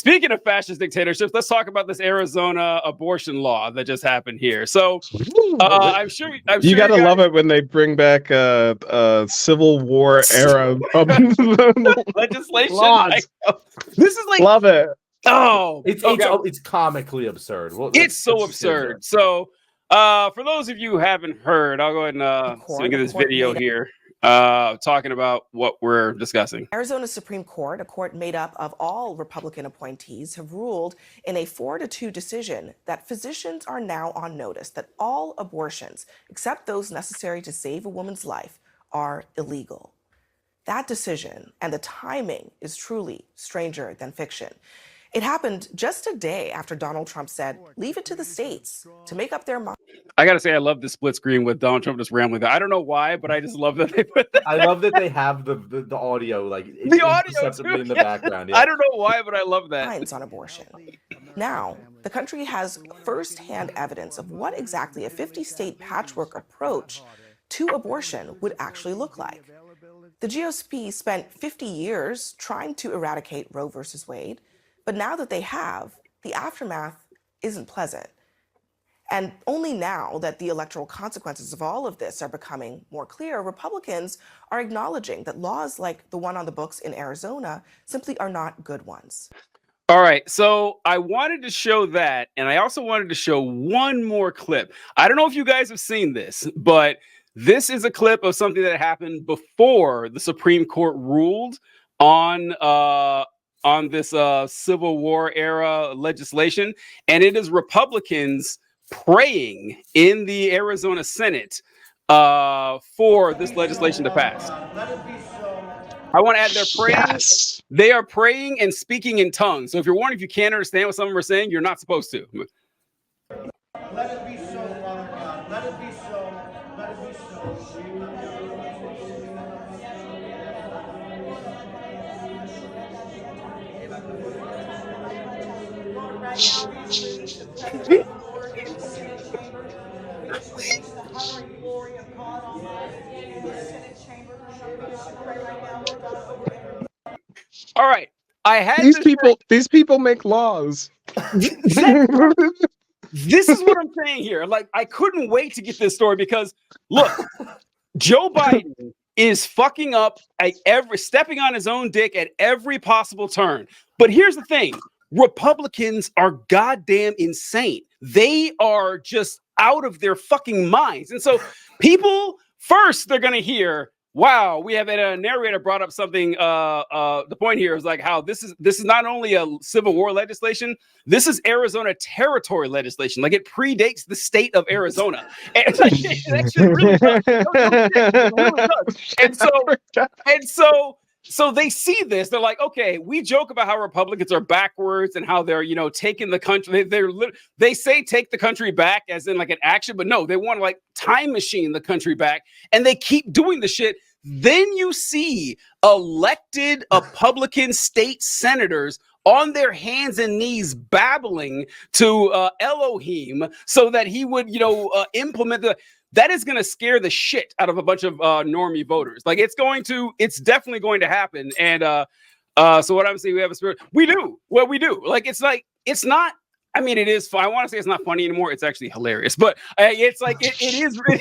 Speaking of fascist dictatorships, let's talk about this Arizona abortion law that just happened here. So, I'm sure you gotta love it when they bring back a Civil War era legislation. laws. This is like Love it. Oh, it's comically absurd. Well, it's so absurd. So, for those of you who haven't heard, I'll go ahead and get this video here. Talking about what we're discussing. Arizona Supreme Court, a court made up of all Republican appointees, have ruled in a 4-2 decision that physicians are now on notice that all abortions, except those necessary to save a woman's life, are illegal. That decision and the timing is truly stranger than fiction. It happened just a day after Donald Trump said, leave it to the states to make up their mind. I got to say, I love the split screen with Donald Trump just rambling. I don't know why, but I just love that they put that. I love that they have the audio, like the audio too, in the background. Yeah. I don't know why, but I love that. On abortion. Now, the country has firsthand evidence of what exactly a 50-state patchwork approach to abortion would actually look like. The GOP spent 50 years trying to eradicate Roe versus Wade. But now that they have, the aftermath isn't pleasant. And only now that the electoral consequences of all of this are becoming more clear, Republicans are acknowledging that laws like the one on the books in Arizona simply are not good ones. All right, so I wanted to show that, and I also wanted to show one more clip. I don't know if you guys have seen this, but this is a clip of something that happened before the Supreme Court ruled on this Civil War era legislation, and it is Republicans praying in the Arizona Senate for this legislation to pass. I want to add, they're praying. Yes. They are praying and speaking in tongues. So if you're wondering if you can't understand what some of them are saying, you're not supposed to. Let it be so, Father God. Let it be so. Let it be so. Lord, right now we release the presence of the Lord in the Senate chamber. We release the hovering glory of God Almighty in the Senate chamber. We just pray right now, Lord God, over every. All right. I had these people make laws. This is what I'm saying here. Like, I couldn't wait to get this story because look, Joe Biden is fucking up at stepping on his own dick at every possible turn. But here's the thing. Republicans are goddamn insane. They are just out of their fucking minds. And so people first, they're going to hear, wow, we have a narrator brought up something. The point here is like how this is not only a Civil War legislation, this is Arizona territory legislation. Like it predates the state of Arizona. And it's like, it actually really does. It really does. So they see this. They're like, okay, we joke about how Republicans are backwards and how they're, taking the country. They say take the country back as in like an action, but no, they want to like time machine the country back, and they keep doing the shit. Then you see elected Republican state senators on their hands and knees babbling to Elohim so that he would, implement that is going to scare the shit out of a bunch of normie voters. Like it's definitely going to happen. And so what I'm saying, we have a spirit. We do what we do. Like, it's not, I mean, it is fun. I want to say it's not funny anymore. It's actually hilarious, but it's like, it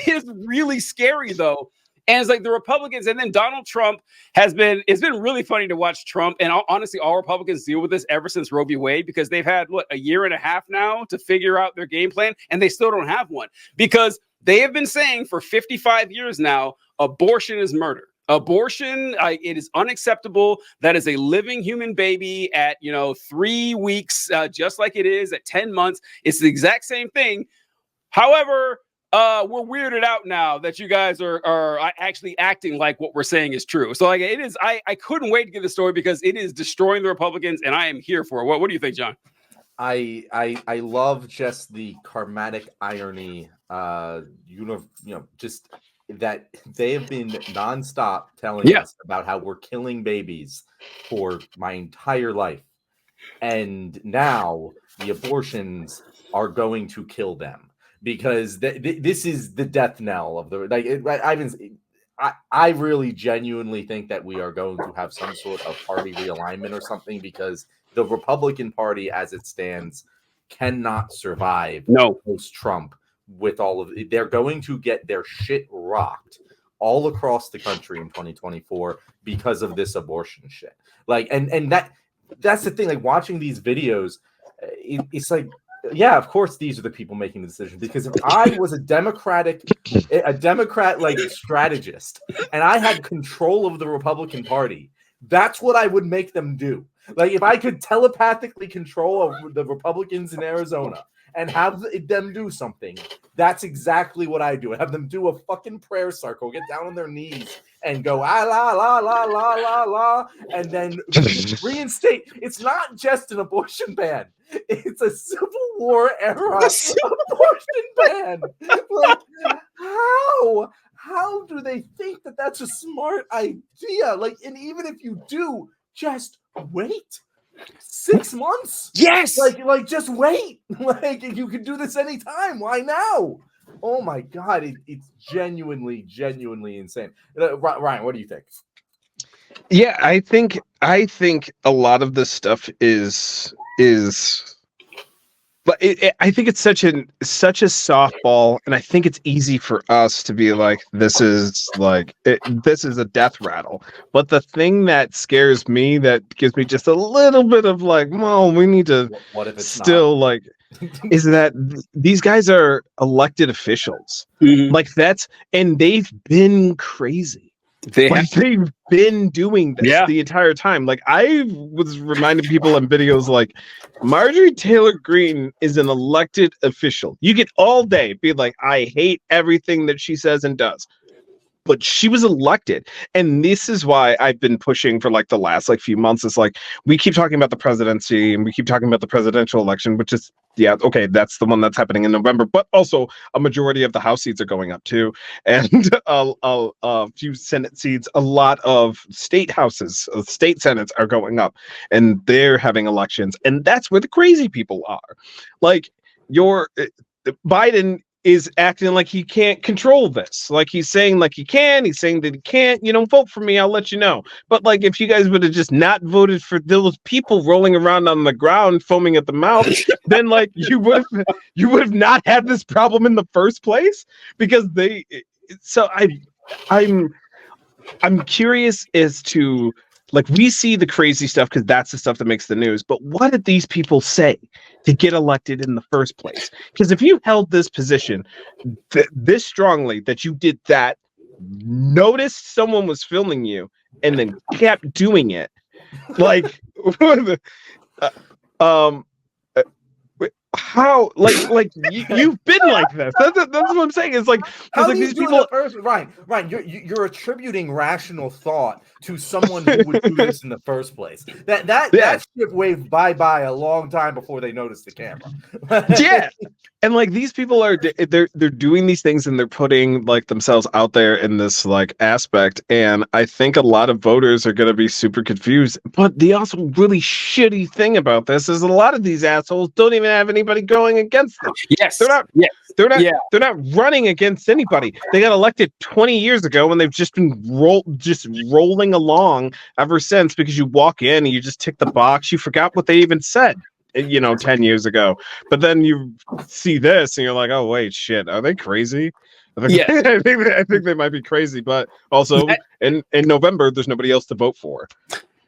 is really scary though. And it's like the Republicans, and then Donald Trump it's been really funny to watch Trump. And honestly, all Republicans deal with this ever since Roe v. Wade, because they've had a year and a half now to figure out their game plan. And they still don't have one, because they have been saying for 55 years now, abortion is murder. Abortion, it is unacceptable. That is a living human baby at, 3 weeks, just like it is at 10 months. It's the exact same thing. However, we're weirded out now that you guys are actually acting like what we're saying is true. So like it is, I couldn't wait to get the story because it is destroying the Republicans, and I am here for it. What do you think, John? I love just the karmatic irony, just that they have been nonstop telling us about how we're killing babies for my entire life. And now the abortions are going to kill them, because this is the death knell of the, I really genuinely think that we are going to have some sort of party realignment or something, because the Republican Party as it stands cannot survive post-Trump with all of it. They're going to get their shit rocked all across the country in 2024 because of this abortion shit. Like, and that's the thing. Like, watching these videos, it's like, yeah, of course these are the people making the decision. Because if I was a Democrat like strategist, and I had control of the Republican Party, that's what I would make them do. Like, if I could telepathically control the Republicans in Arizona and have them do something, that's exactly what I do. I have them do a fucking prayer circle, get down on their knees, and go ah la la la la la la, and then reinstate. It's not just an abortion ban; it's a Civil War era abortion ban. Like, how do they think that that's a smart idea? Like, and even if you do, just wait 6 months. Yes, like just wait. Like, you can do this anytime. Why now? Oh my god, it's genuinely insane. Ryan, what do you think? Yeah, I think a lot of this stuff is but I think it's such a softball, and I think it's easy for us to be like, this is a death rattle. But the thing that scares me, that gives me just a little bit of like, well, we need to what if it's still not? Like, is that these guys are elected officials. Mm-hmm. Like, and they've been crazy. They've been doing this the entire time. Like, I was reminding people in videos, like, Marjorie Taylor Greene is an elected official. You get all day be like, I hate everything that she says and does. But she was elected. And this is why I've been pushing for like the last few months. It's like, we keep talking about the presidency and we keep talking about the presidential election, which is, yeah, okay, that's the one that's happening in November. But also a majority of the House seats are going up too. And a few Senate seats, a lot of state houses, state senates are going up, and they're having elections. And that's where the crazy people are. Like, Biden is acting like he can't control this. Like, he's saying like he can, he's saying that he can't, vote for me, I'll let you know. But like, if you guys would have just not voted for those people rolling around on the ground foaming at the mouth, then like you would have not had this problem in the first place. Because I'm curious as to, like, we see the crazy stuff because that's the stuff that makes the news. But what did these people say to get elected in the first place? Because if you held this position this strongly that you did that, noticed someone was filming you, and then kept doing it, like, how, like you've been like this. That's what I'm saying. It's like, how like, do you these do people. Ryan, you're attributing rational thought to someone who would do this in the first place. That ship waved bye a long time before they noticed the camera. Yeah, and like, these people are they're doing these things, and they're putting like themselves out there in this like aspect. And I think a lot of voters are going to be super confused. But the also really shitty thing about this is a lot of these assholes don't even have anybody going against them. Yes, they're not. Yes. They're not running against anybody. They got elected 20 years ago, and they've just been rolling along ever since, because you walk in and you just tick the box. You forgot what they even said, 10 years ago. But then you see this and you're like, oh wait, shit, are they crazy? I think they might be crazy. But also in November, there's nobody else to vote for.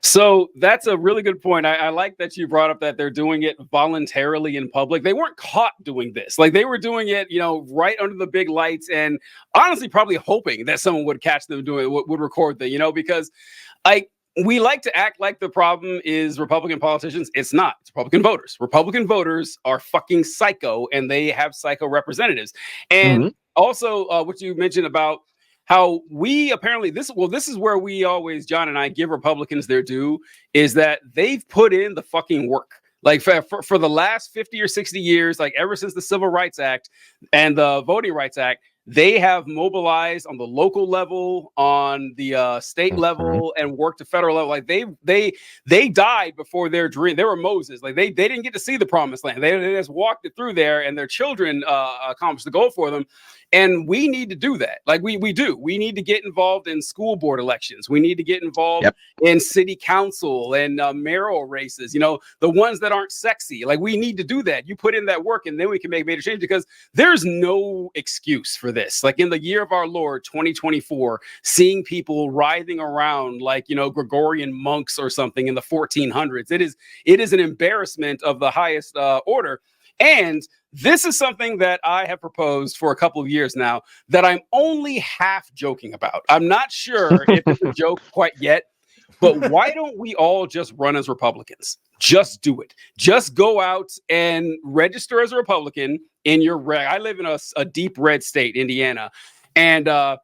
So that's a really good point. I like that you brought up that they're doing it voluntarily in public. They weren't caught doing this. Like, they were doing it, right under the big lights, and honestly probably hoping that someone would catch them doing it, would record them, because we like to act like the problem is Republican politicians. It's not. It's Republican voters. Republican voters are fucking psycho, and they have psycho representatives. And also what you mentioned about how we apparently this is where we always, John and I, give Republicans their due, is that they've put in the fucking work. Like, for the last 50 or 60 years, like ever since the Civil Rights Act and the Voting Rights Act, they have mobilized on the local level, on the state level, and worked to federal level. Like they died before their dream. They were Moses. Like they didn't get to see the promised land. They just walked it through there, and their children accomplished the goal for them. And we need to do that. Like we do. We need to get involved in school board elections. We need to get involved in city council and mayoral races. You know, the ones that aren't sexy. Like we need to do that. You put in that work, and then we can make major change, because there's no excuse for this. Like in the year of our Lord 2024, seeing people writhing around like, you know, Gregorian monks or something in the 1400s. It is an embarrassment of the highest order. And this is something that I have proposed for a couple of years now that I'm only half joking about. I'm not sure if it's a joke quite yet, but why don't we all just run as Republicans? Just do it. Just go out and register as a Republican in your red. I live in a deep red state, Indiana, and I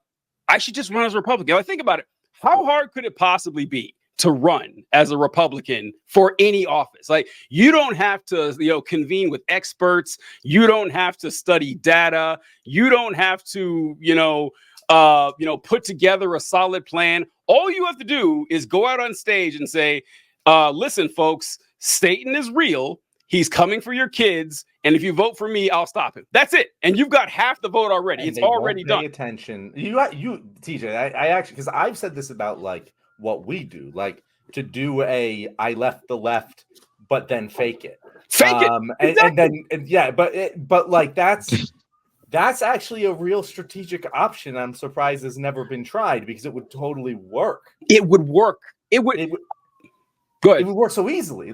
should just run as a Republican. Like, think about it. How hard could it possibly be to run as a Republican for any office? Like, you don't have to, you know, convene with experts. You don't have to study data. You don't have to, put together a solid plan. All you have to do is go out on stage and say, listen, folks, Satan is real. He's coming for your kids. And if you vote for me, I'll stop him. That's it. And you've got half the vote already. And it's already done. Pay attention. You, TJ, I actually, because I've said this about like what we do, like to do I left the left, but then fake it. But like that's actually a real strategic option. I'm surprised it's never been tried, because it would totally work. It would work. Go ahead. It would work so easily.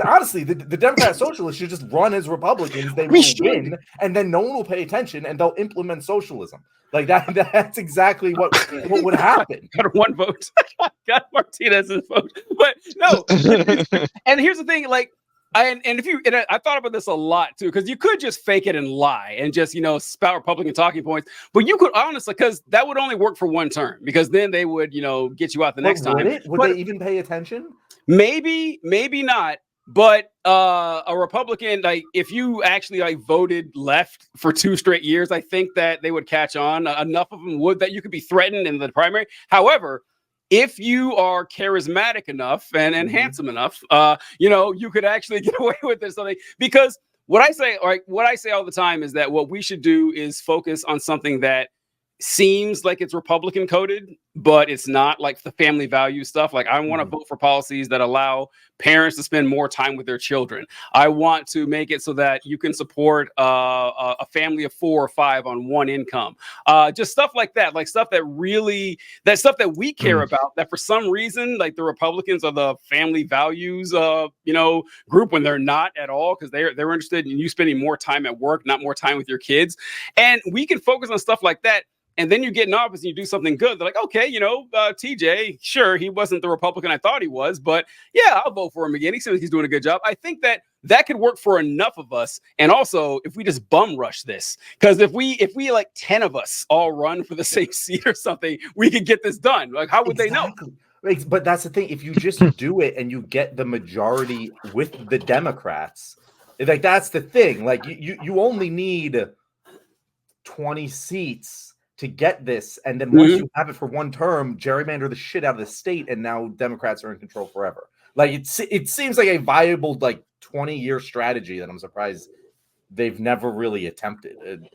Honestly, the Democrat Socialists should just run as Republicans. They will win, and then no one will pay attention, and they'll implement socialism. Like that. That's exactly what would happen. Got one vote. Got Martinez's vote. But no. And here's the thing, like, I thought about this a lot too, because you could just fake it and lie and just, spout Republican talking points. But you could honestly, because that would only work for one term, because then they would, get you out the next time. Would they even pay attention? Maybe not. But a Republican, like, if you actually voted left for 2 straight years, I think that they would catch on. Enough of them would that you could be threatened in the primary. However, if you are charismatic enough and handsome enough, you could actually get away with this something. Because what I say all the time is that what we should do is focus on something that seems like it's Republican coded, but it's not, like the family value stuff. Like, I want to vote for policies that allow parents to spend more time with their children. I want to make it so that you can support a family of 4 or 5 on one income. Just stuff like that, like stuff that we care about, that for some reason, like the Republicans are the family values, group, when they're not at all, because they're interested in you spending more time at work, not more time with your kids. And we can focus on stuff like that. And then you get in office and you do something good. They're like, okay, TJ, sure, he wasn't the Republican I thought he was, but yeah, I'll vote for him again. He seems like he's doing a good job. I think that could work for enough of us. And also, if we just bum rush this, because if we like 10 of us all run for the same seat or something, we could get this done. Like, how would they know? But that's the thing. If you just do it and you get the majority with the Democrats, like, that's the thing. Like, you only need 20 seats to get this, and then once you have it for one term, gerrymander the shit out of the state, and now Democrats are in control forever. Like, it seems like a viable, like, 20-year strategy that I'm surprised they've never really attempted.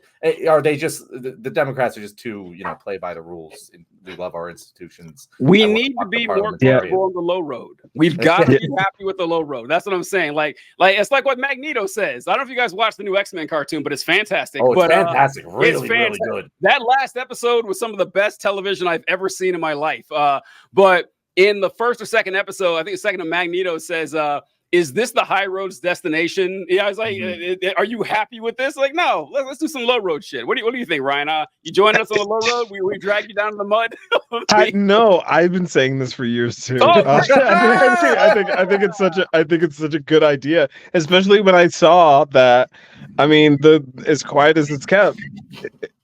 Are they just the Democrats are just too, play by the rules? We love our institutions. We need to be more comfortable on the low road. We've got to be happy with the low road. That's what I'm saying. Like it's like what Magneto says. I don't know if you guys watched the new X-Men cartoon, but it's fantastic. Oh, it's fantastic. Really good. That last episode was some of the best television I've ever seen in my life. But in the first or second episode, I think the second of Magneto says, is this the high road's destination? Yeah, I was like, are you happy with this? Like, no, let's do some low road shit. What do you think, Ryan? You join us on the low road? We drag you down in the mud? No, I've been saying this for years too. I think it's such a good idea, especially when I saw that. I mean, as quiet as it's kept,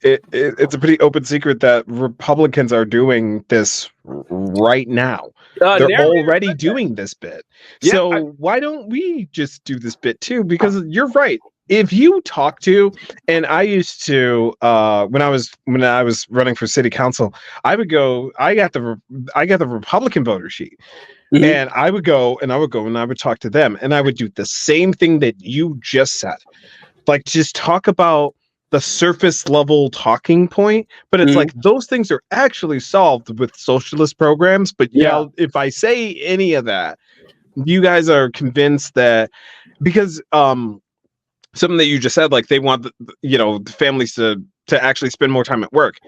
it's a pretty open secret that Republicans are doing this right now. They're already doing this bit. Yeah, so why don't we just do this bit too? Because you're right. if you talk to, and I used to when I was running for city council, I got the Republican voter sheet. Mm-hmm. And I would go and I would talk to them, and I would do the same thing that you just said. Like, just talk about the surface level talking point, but it's like those things are actually solved with socialist programs. But yeah, if I say any of that, you guys are convinced that because something that you just said, like they want the families to actually spend more time at work.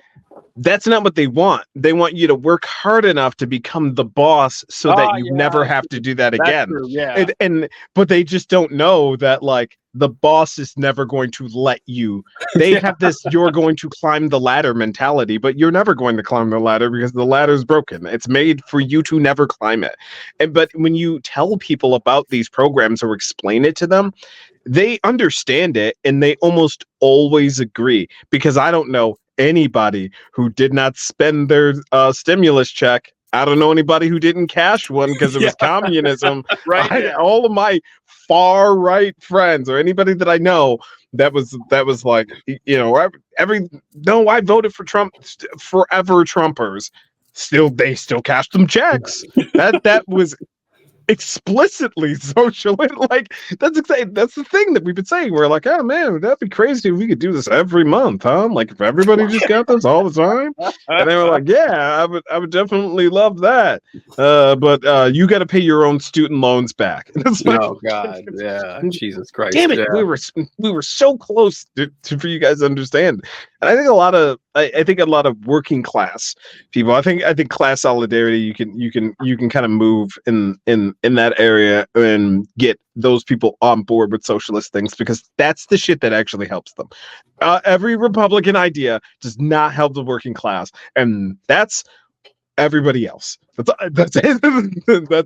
That's not what they want. They want you to work hard enough to become the boss so that you never have to do that again. True, yeah. But they just don't know that, like, the boss is never going to let you. They have this you're going to climb the ladder mentality, but you're never going to climb the ladder because the ladder is broken. It's made for you to never climb it. But when you tell people about these programs or explain it to them, they understand it and they almost always agree, because I don't know anybody who did not spend their stimulus check. I don't know anybody who didn't cash one because it was communism. Right. All of my far right friends, or anybody that I know that was like, I voted for Trump, forever Trumpers. They still cashed them checks. That was explicitly social. Like, that's exciting. That's the thing that we've been saying. We're like, oh man, that'd be crazy if we could do this every month, huh? Like, if everybody just got this all the time. And they were like, yeah, I would definitely love that. But you got to pay your own student loans back. Like, oh God, yeah, Jesus Christ, damn it, we were so close to for you guys to understand. And I think a lot of working class people, I think class solidarity, you can kind of move in that area and get those people on board with socialist things, because that's the shit that actually helps them. Every Republican idea does not help the working class, and that's everybody else. That's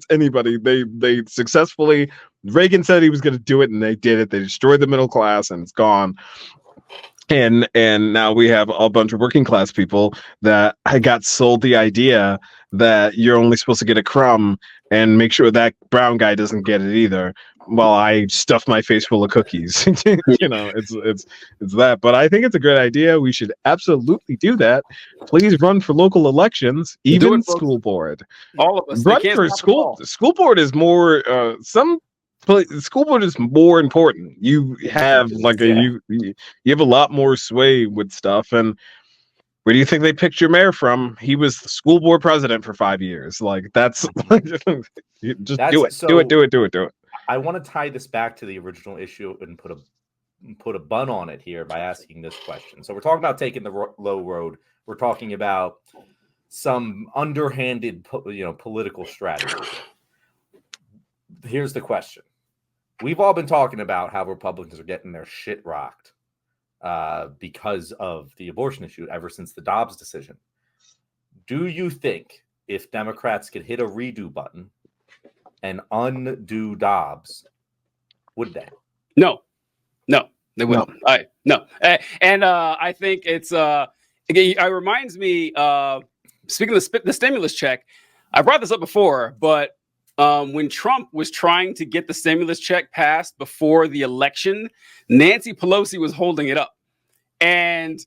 anybody. They successfully, Reagan said he was going to do it, and they did it. They destroyed the middle class, and it's gone. And now we have a bunch of working class people that I got sold the idea that you're only supposed to get a crumb and make sure that brown guy doesn't get it either, while I stuff my face full of cookies. It's that. But I think it's a great idea. We should absolutely do that. Please run for local elections, even school board. All of us. Run for school. School board is more the school board is more important. You have you have a lot more sway with stuff. And where do you think they picked your mayor from? He was the school board president for 5 years. Like, that's do it. I want to tie this back to the original issue and put a bun on it here by asking this question. So we're talking about taking the low road. We're talking about some underhanded, political strategy. Here's the question. We've all been talking about how Republicans are getting their shit rocked because of the abortion issue ever since the Dobbs decision. Do you think if Democrats could hit a redo button and undo Dobbs, would they? No, they wouldn't. No. And I think it's again, it reminds me, speaking of the stimulus check, I brought this up before, but when Trump was trying to get the stimulus check passed before the election, Nancy Pelosi was holding it up. And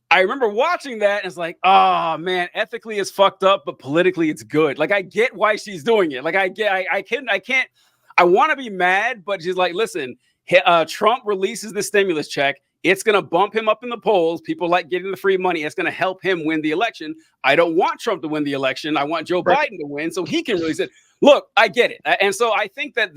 I remember watching that and it's like, oh man, ethically it's fucked up, but politically it's good. Like, I get why she's doing it. Like, I want to be mad, but she's like, listen, Trump releases the stimulus check. It's going to bump him up in the polls. People like getting the free money. It's going to help him win the election. I don't want Trump to win the election. I want Joe Biden to win so he can release it. Look, I get it. And so I think that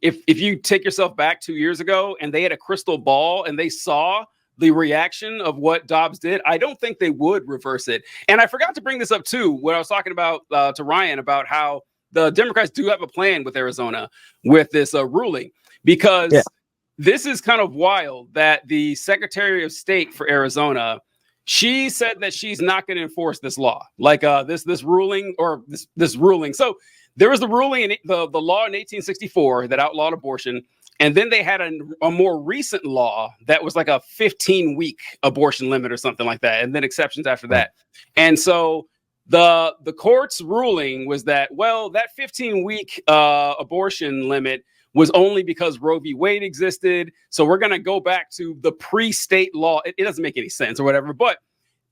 if you take yourself back 2 years ago and they had a crystal ball and they saw the reaction of what Dobbs did, I don't think they would reverse it. And I forgot to bring this up too, when I was talking about to Ryan about how the Democrats do have a plan with Arizona with this ruling, because this is kind of wild that the Secretary of State for Arizona, she said that she's not going to enforce this law, like this ruling. So there was the ruling in the law in 1864 that outlawed abortion, and then they had a more recent law that was like a 15-week abortion limit or something like that, and then exceptions after that. And so the court's ruling was that, well, that 15-week abortion limit was only because Roe v. Wade existed. So we're going to go back to the pre-state law. It doesn't make any sense or whatever. But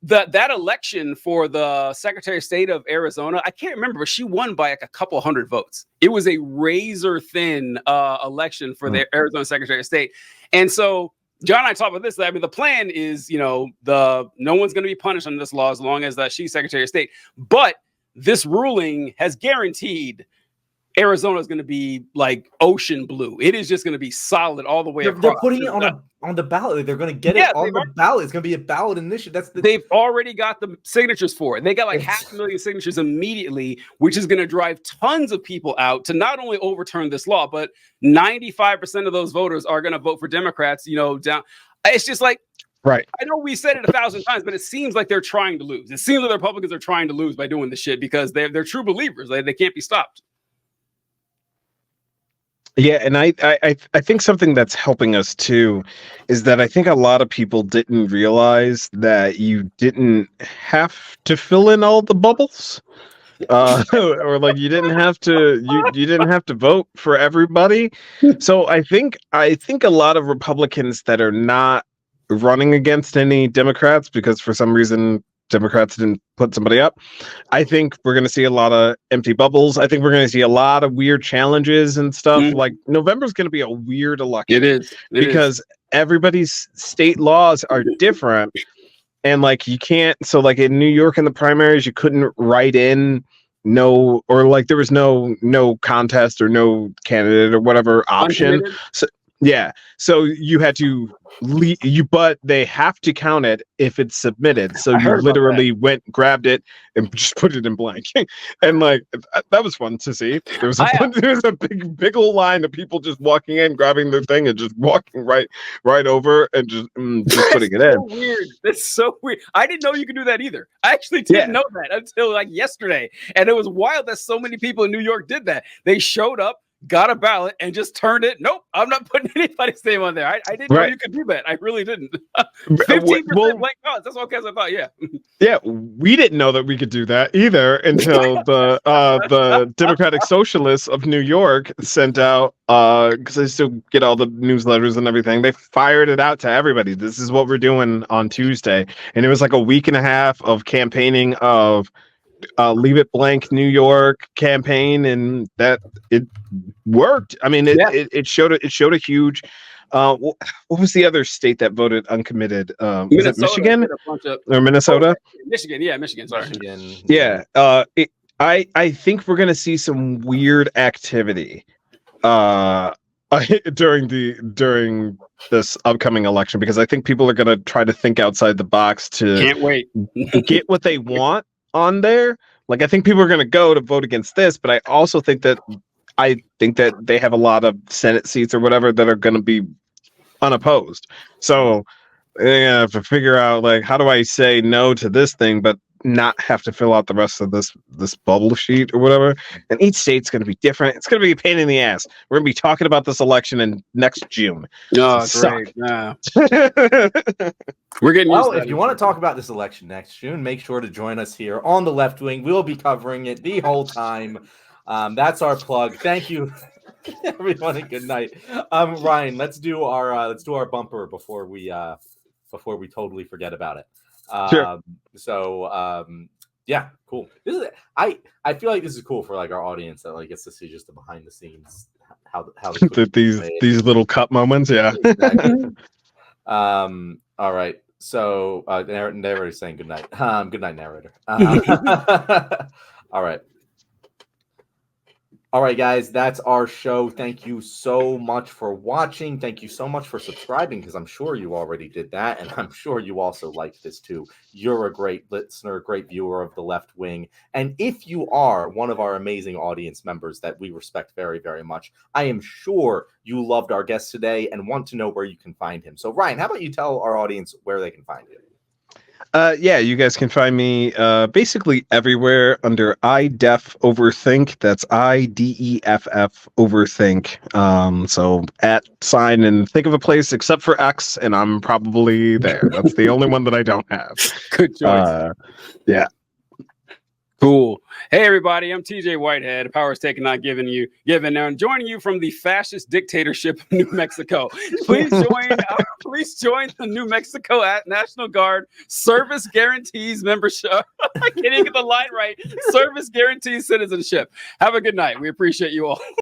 that election for the Secretary of State of Arizona, I can't remember, but she won by like a couple hundred votes. It was a razor thin election for the Arizona Secretary of State. And so John and I talked about this. I mean, the plan is, no one's going to be punished under this law as long as she's Secretary of State. But this ruling has guaranteed Arizona is going to be like ocean blue. It is just going to be solid all the way across. They're putting it on the ballot. They're going to get it on the ballot. It's going to be a ballot initiative. They've already got the signatures for it. They got like 500,000 signatures immediately, which is going to drive tons of people out to not only overturn this law, but 95% of those voters are going to vote for Democrats. Down. It's just like, right. I know we said it 1,000 times, but it seems like they're trying to lose. It seems like the Republicans are trying to lose by doing this shit because they're true believers. They can't be stopped. Yeah, and I think something that's helping us too is that I think a lot of people didn't realize that you didn't have to fill in all the bubbles, or like you didn't have to you didn't have to vote for everybody. So I think a lot of Republicans that are not running against any Democrats because for some reason Democrats didn't put somebody up. I think we're going to see a lot of empty bubbles. I think we're going to see a lot of weird challenges and stuff. Like November is going to be a weird election. It is because everybody's state laws are different, and like you can't. So like in New York in the primaries, you couldn't write in no, or like there was no contest or no candidate or whatever option. Uncommitted? So yeah, so you had to but they have to count it if it's submitted. So you literally grabbed it and just put it in blank. And like that was fun to see. There was a big old line of people just walking in, grabbing their thing, and just walking right over and just putting it in. Weird. That's so weird. I didn't know you could do that either. I actually didn't know that until like yesterday, and it was wild that so many people in New York did that. They showed up, got a ballot, and just turned it. Nope, I'm not putting anybody's name on there. I didn't know you could do that. I really didn't. 15% blank ballots. That's okay as I thought. Yeah. Yeah, we didn't know that we could do that either until the Democratic Socialists of New York sent out because they still get all the newsletters and everything. They fired it out to everybody. This is what we're doing on Tuesday, and it was like a week and a half of campaigning of Leave It Blank New York campaign, and that it worked. I mean, it showed a huge. What was the other state that voted uncommitted? Was it Michigan or Minnesota? Michigan, yeah, Michigan. Sorry, Michigan. Yeah, I think we're gonna see some weird activity during this upcoming election because I think people are gonna try to think outside the box to can't wait get what they want on there. Like I think people are going to go to vote against this, but I also think that they have a lot of Senate seats or whatever that are going to be unopposed. So they have to figure out like how do I say no to this thing but not have to fill out the rest of this bubble sheet or whatever. And each state's going to be different. It's going to be a pain in the ass. We're going to be talking about this election in next June. Oh, great. Yeah. We're getting well, if you want to talk about this election next June, make sure to join us here on the Left Wing. We'll be covering it the whole time. That's our plug. Thank you, everyone, and good night. Ryan, let's do our bumper before we totally forget about it. Sure. Yeah, cool. I feel like this is cool for like our audience that like gets to see just the behind the scenes how these little cut moments. Yeah. Exactly. All right. So narrator's saying good night. Good night, narrator. All right. All right, guys, that's our show. Thank you so much for watching. Thank you so much for subscribing, because I'm sure you already did that, and I'm sure you also like this too. You're a great listener, great viewer of The Left Wing, and if you are one of our amazing audience members that we respect very, very much, I am sure you loved our guest today and want to know where you can find him. So, Ryan, how about you tell our audience where they can find you? Yeah, you guys can find me basically everywhere under IDEF Overthink. That's IDEFF Overthink. So @ and think of a place except for X, and I'm probably there. That's the only one that I don't have. Good choice. Yeah. Cool. Hey, everybody. I'm TJ Whitehead. Power's taken, not given. Now, I'm joining you from the fascist dictatorship of New Mexico. Please join the New Mexico National Guard Service Guarantees membership. I can't even get the line right. Service Guarantees citizenship. Have a good night. We appreciate you all.